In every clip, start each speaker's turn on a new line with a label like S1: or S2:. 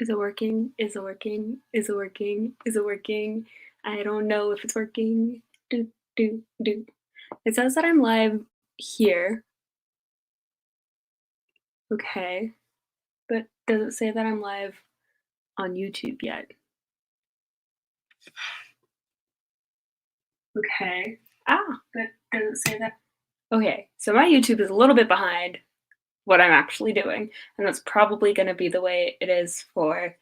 S1: Is it working? Is it working? Is it working? Is it working? I don't know if it's working. Do, do, do. It says that I'm live here. Okay. But does it say that I'm live on YouTube yet? Okay. But does it say that? Okay. So my YouTube is a little bit behind what I'm actually doing. And that's probably going to be the way it is for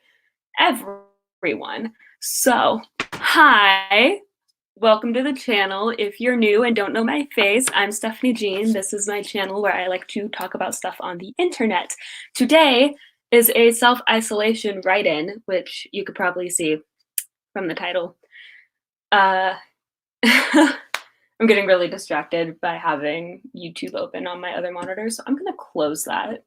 S1: everyone. So, hi. Welcome to the channel. If you're new and don't know my face, I'm Stephanie Jean. This is my channel where I like to talk about stuff on the internet. Today is a self-isolation write-in, which you could probably see from the title. I'm getting really distracted by having YouTube open on my other monitor, so I'm gonna close that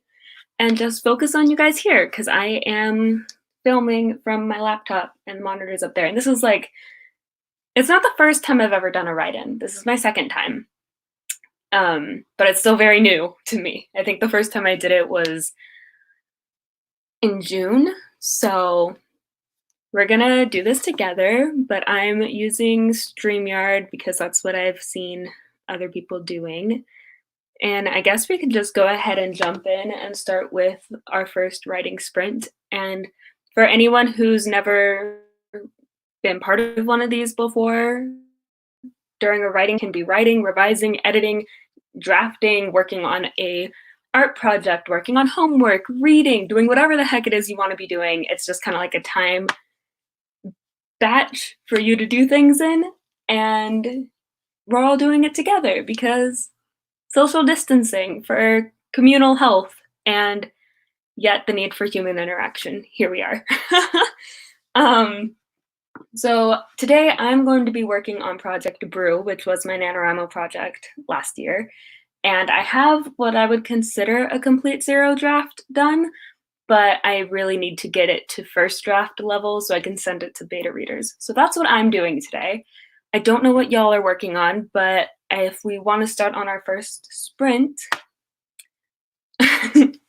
S1: and just focus on you guys here because I am filming from my laptop and the monitor's up there. And this is like, it's not the first time I've ever done a write-in. This is my second time. But it's still very new to me. I think the first time I did it was in June. So we're gonna do this together, but I'm using StreamYard because that's what I've seen other people doing. And I guess we could just go ahead and jump in and start with our first writing sprint. And for anyone who's never been part of one of these before, during a writing can be writing, revising, editing, drafting, working on a art project, working on homework, reading, doing whatever the heck it is you want to be doing. It's just kind of like a time batch for you to do things in, and we're all doing it together because social distancing for communal health and yet the need for human interaction. Here we are. So today I'm going to be working on Project Brew, which was my NaNoWriMo project last year. And I have what I would consider a complete zero draft done, but I really need to get it to first draft level so I can send it to beta readers. So that's what I'm doing today. I don't know what y'all are working on, but if we want to start on our first sprint,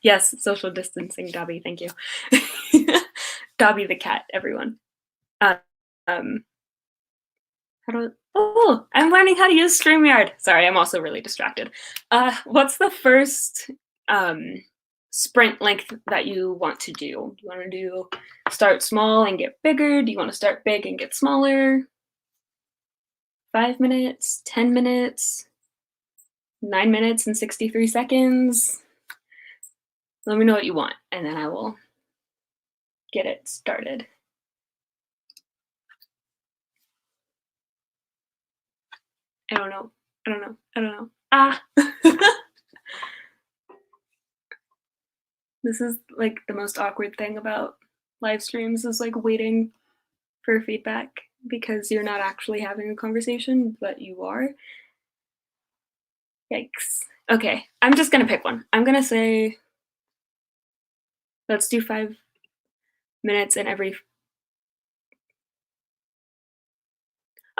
S1: yes, social distancing, Dobby, thank you. Dobby the cat, everyone. Um, oh, I'm learning how to use StreamYard. Sorry, I'm also really distracted. What's the first sprint length that you want to do? Do you want to start small and get bigger? Do you want to start big and get smaller? 5 minutes, 10 minutes, 9 minutes and 63 seconds? Let me know what you want, and then I will get it started. I don't know. This is like the most awkward thing about live streams is like waiting for feedback because you're not actually having a conversation, but you are. Yikes. Okay, I'm just gonna pick one. I'm gonna say, let's do 5 minutes in every.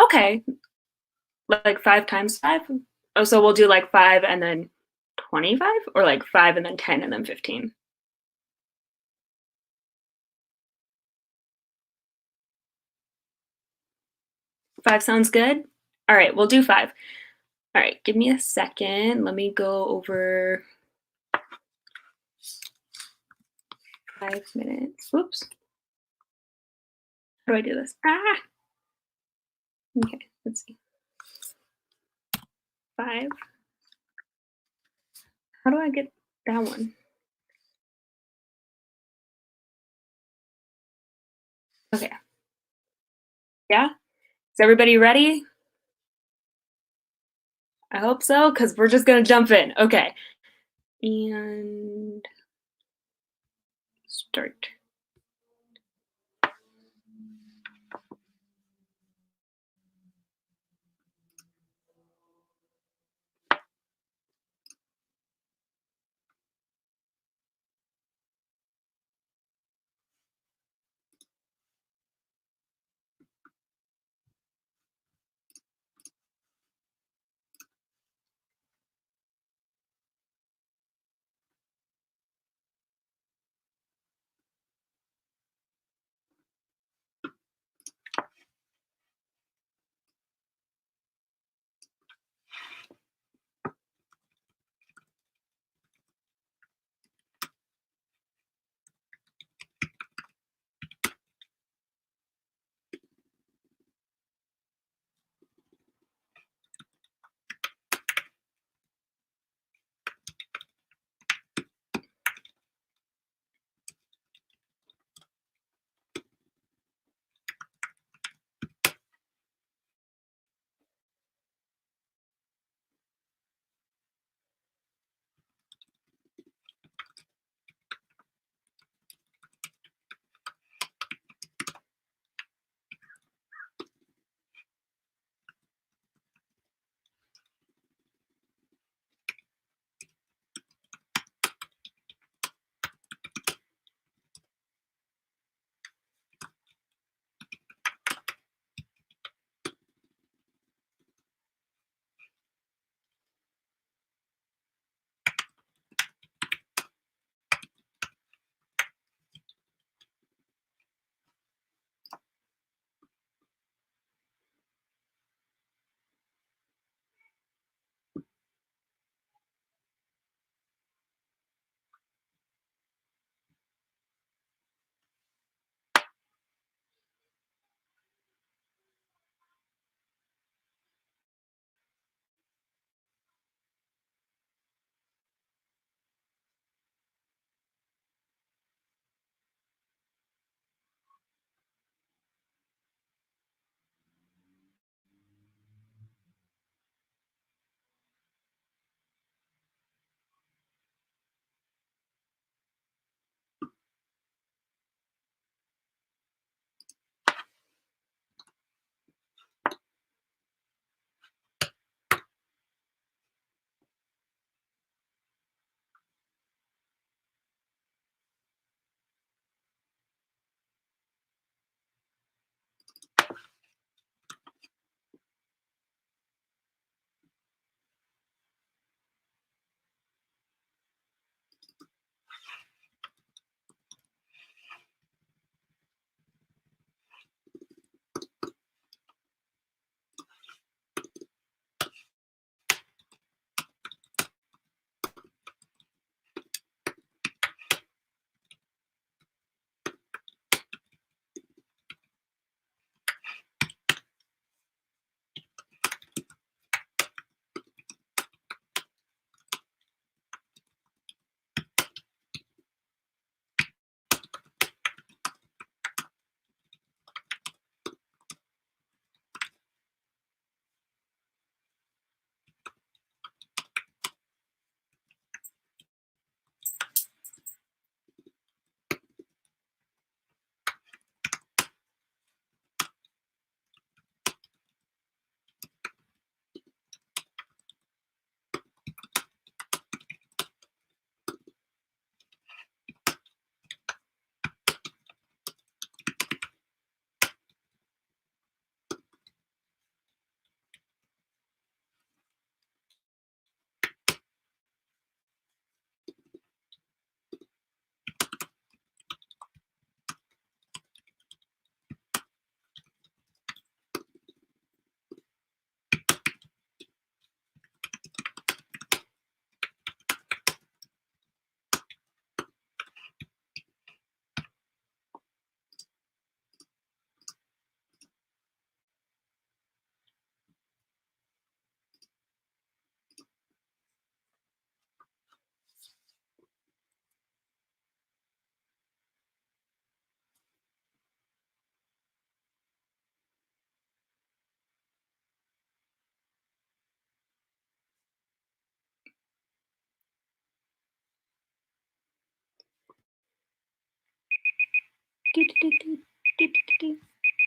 S1: Okay, like 5 times 5. Oh, so we'll do like 5 and then 25, or like 5 and then 10 and then 15. 5 sounds good. All right, we'll do 5. All right, give me a second. Let me go over 5 minutes. Whoops. How do I do this? Okay, let's see. 5. How do I get that one? Okay. Yeah? Is everybody ready? I hope so, because we're just going to jump in. Okay. And start.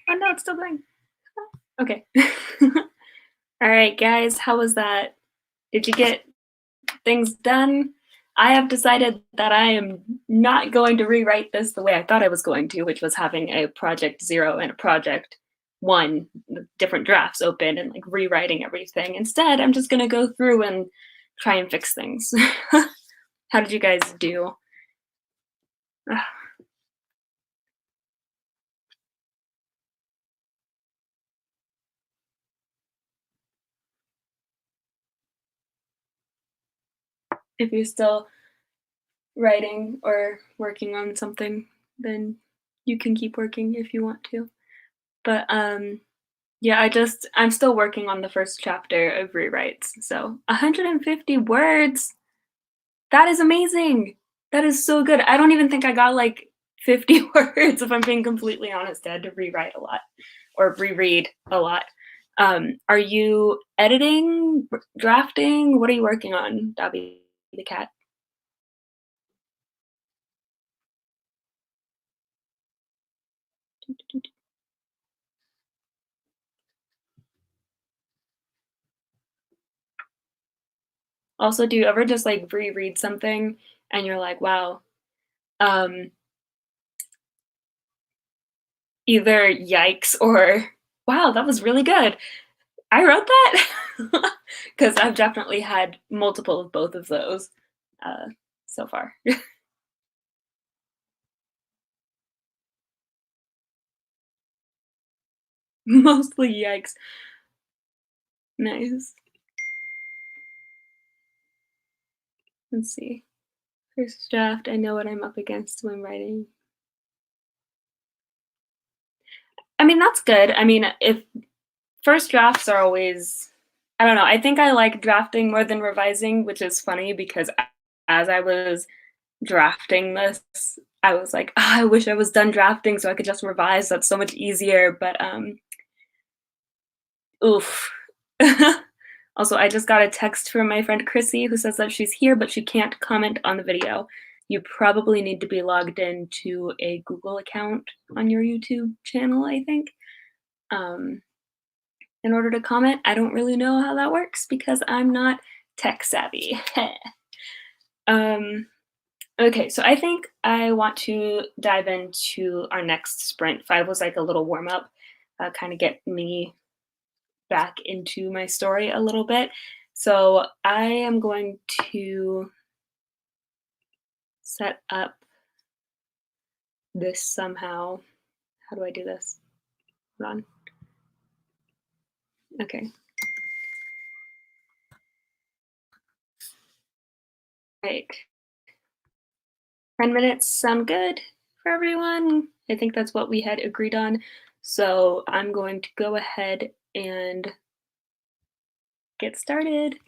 S1: Oh no, it's still going. Okay. All right, guys, how was that? Did you get things done? I have decided that I am not going to rewrite this the way I thought I was going to, which was having a project 0 and a project 1, different drafts open and like rewriting everything. Instead, I'm just going to go through and try and fix things. How did you guys do? If you're still writing or working on something, then you can keep working if you want to. But yeah, I'm still working on the first chapter of rewrites. So 150 words. That is amazing. That is so good. I don't even think I got like 50 words if I'm being completely honest. I had to rewrite a lot or reread a lot. Are you editing, drafting? What are you working on, Dobby the cat? Also, do you ever just like reread something and you're like, wow, um, either yikes or wow, that was really good. I wrote that because I've definitely had multiple of both of those uh, so far. Mostly yikes. Nice. Let's see. First draft, I know what I'm up against when writing. I mean, that's good. I mean, if first drafts are always, I don't know, I think I like drafting more than revising, which is funny because as I was drafting this, I was like, oh, I wish I was done drafting so I could just revise. That's so much easier. But oof. Also, I just got a text from my friend Chrissy who says that she's here, but she can't comment on the video. You probably need to be logged into a Google account on your YouTube channel, I think, um, in order to comment. I don't really know how that works because I'm not tech savvy. um, okay, so I think I want to dive into our next sprint. 5 was like a little warm up, kind of get me back into my story a little bit. So I am going to set up this somehow. How do I do this? Hold on. Okay. Right. 10 minutes sound good for everyone? I think that's what we had agreed on. So I'm going to go ahead and get started.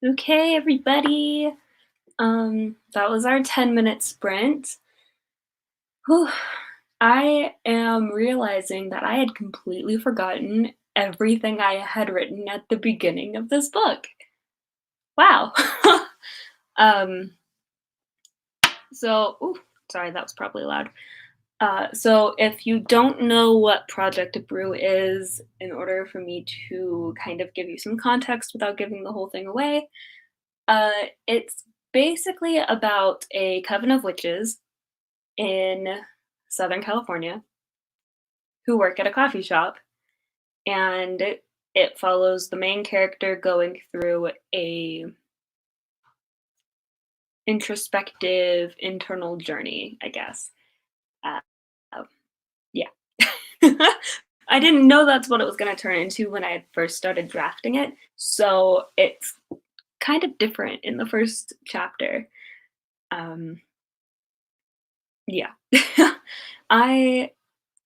S1: Okay, everybody. That was our 10-minute sprint. Whew. I am realizing that I had completely forgotten everything I had written at the beginning of this book. Wow. um, ooh, sorry, that was probably loud. So if you don't know what Project Brew is, in order for me to kind of give you some context without giving the whole thing away, it's basically about a coven of witches in Southern California who work at a coffee shop, and it follows the main character going through a introspective internal journey, I guess. Uh, yeah. I didn't know that's what it was going to turn into when I had first started drafting it, so it's kind of different in the first chapter. Um, yeah. I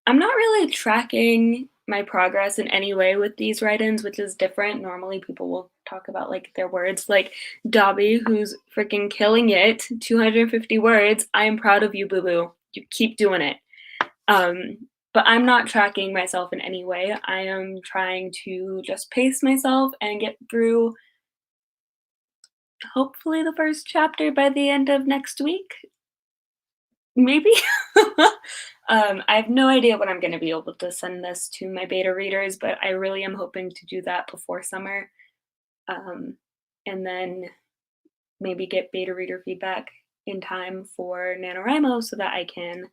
S1: I'm not really tracking my progress in any way with these write-ins, which is different. Normally, people will talk about like their words, like Dobby, who's freaking killing it, 250 words. I am proud of you, boo boo. You keep doing it. Um, but I'm not tracking myself in any way. I am trying to just pace myself and get through hopefully the first chapter by the end of next week. Maybe. I have no idea when I'm going to be able to send this to my beta readers, but I really am hoping to do that before summer. Um, and then maybe get beta reader feedback in time for NaNoWriMo so that I can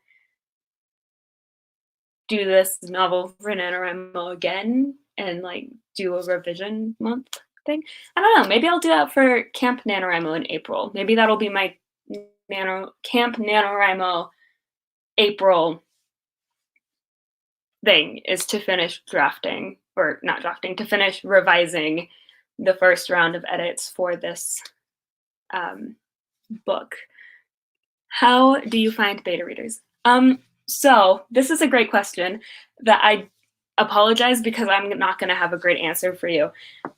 S1: do this novel for NaNoWriMo again and like do a revision month thing. I don't know. Maybe I'll do that for Camp NaNoWriMo in April. Maybe that'll be my Camp NaNoWriMo April thing, is to finish drafting, or not drafting, to finish revising the first round of edits for this um, book. How do you find beta readers? So this is a great question that I apologize because I'm not going to have a great answer for you.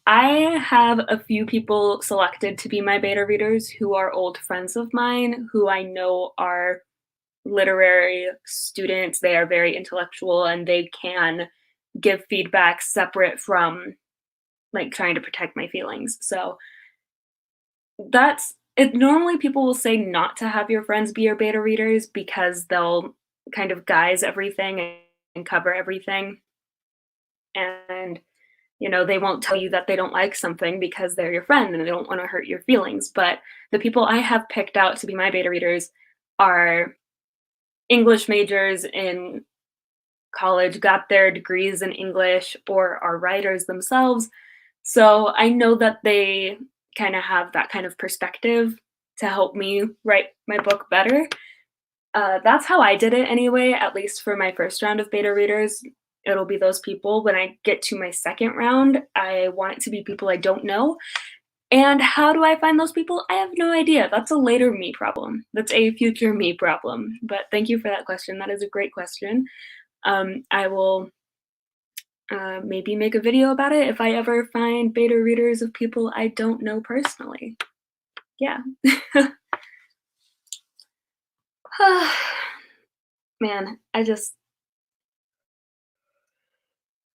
S1: I have a few people selected to be my beta readers who are old friends of mine who I know are literary students. They are very intellectual and they can give feedback separate from like trying to protect my feelings. So that's it. Normally people will say not to have your friends be your beta readers because they'll kind of guise everything and cover everything. And they won't tell you that they don't like something because they're your friend and they don't want to hurt your feelings. But the people I have picked out to be my beta readers are English majors in college, got their degrees in English, or are writers themselves. So I know that they kind of have that kind of perspective to help me write my book better. That's how I did it anyway, at least for my first round of beta readers. It'll be those people. When I get to my second round, I want it to be people I don't know. And how do I find those people? I have no idea. That's a later me problem. That's a future me problem. But thank you for that question. That is a great question. I will maybe make a video about it if I ever find beta readers of people I don't know personally. Yeah. Man, I just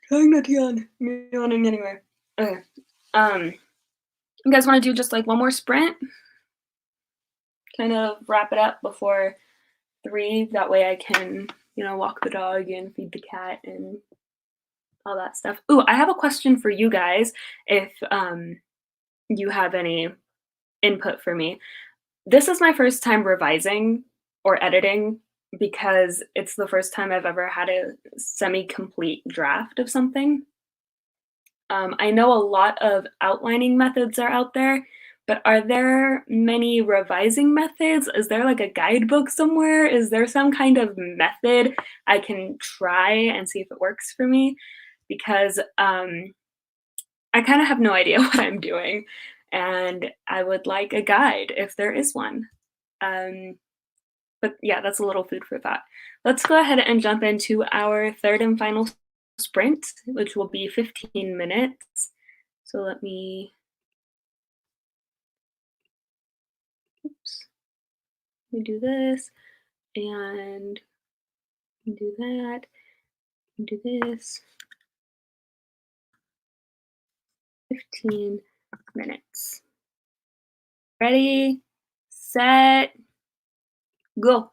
S1: trying not to yawn. I'm yawning anyway. Okay. Um, you guys want to do just like one more sprint? Kind of wrap it up before 3. That way I can, walk the dog and feed the cat and all that stuff. Ooh, I have a question for you guys if you have any input for me. This is my first time revising or editing because it's the first time I've ever had a semi-complete draft of something. I know a lot of outlining methods are out there, but are there many revising methods? Is there like a guidebook somewhere? Is there some kind of method I can try and see if it works for me? Because I kind of have no idea what I'm doing, and I would like a guide if there is one. Um, but yeah, that's a little food for thought. Let's go ahead and jump into our third and final sprint, which will be 15 minutes. So let me We do this, and we do that, we do this. 15 minutes. Ready, set, go.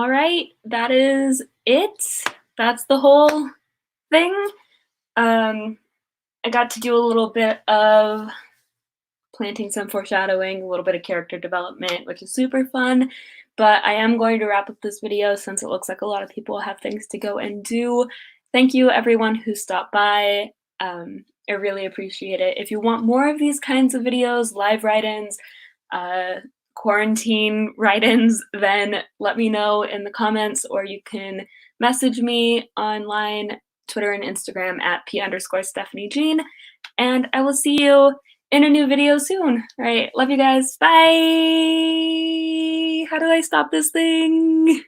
S1: All right, that is it. That's the whole thing. I got to do a little bit of planting some foreshadowing, a little bit of character development, which is super fun. But I am going to wrap up this video since it looks like a lot of people have things to go and do. Thank you everyone who stopped by. I really appreciate it. If you want more of these kinds of videos, live write-ins, quarantine write-ins, then let me know in the comments, or you can message me online, Twitter and Instagram at p_StephanieJean, and I will see you in a new video soon. All right, love you guys. Bye. How do I stop this thing?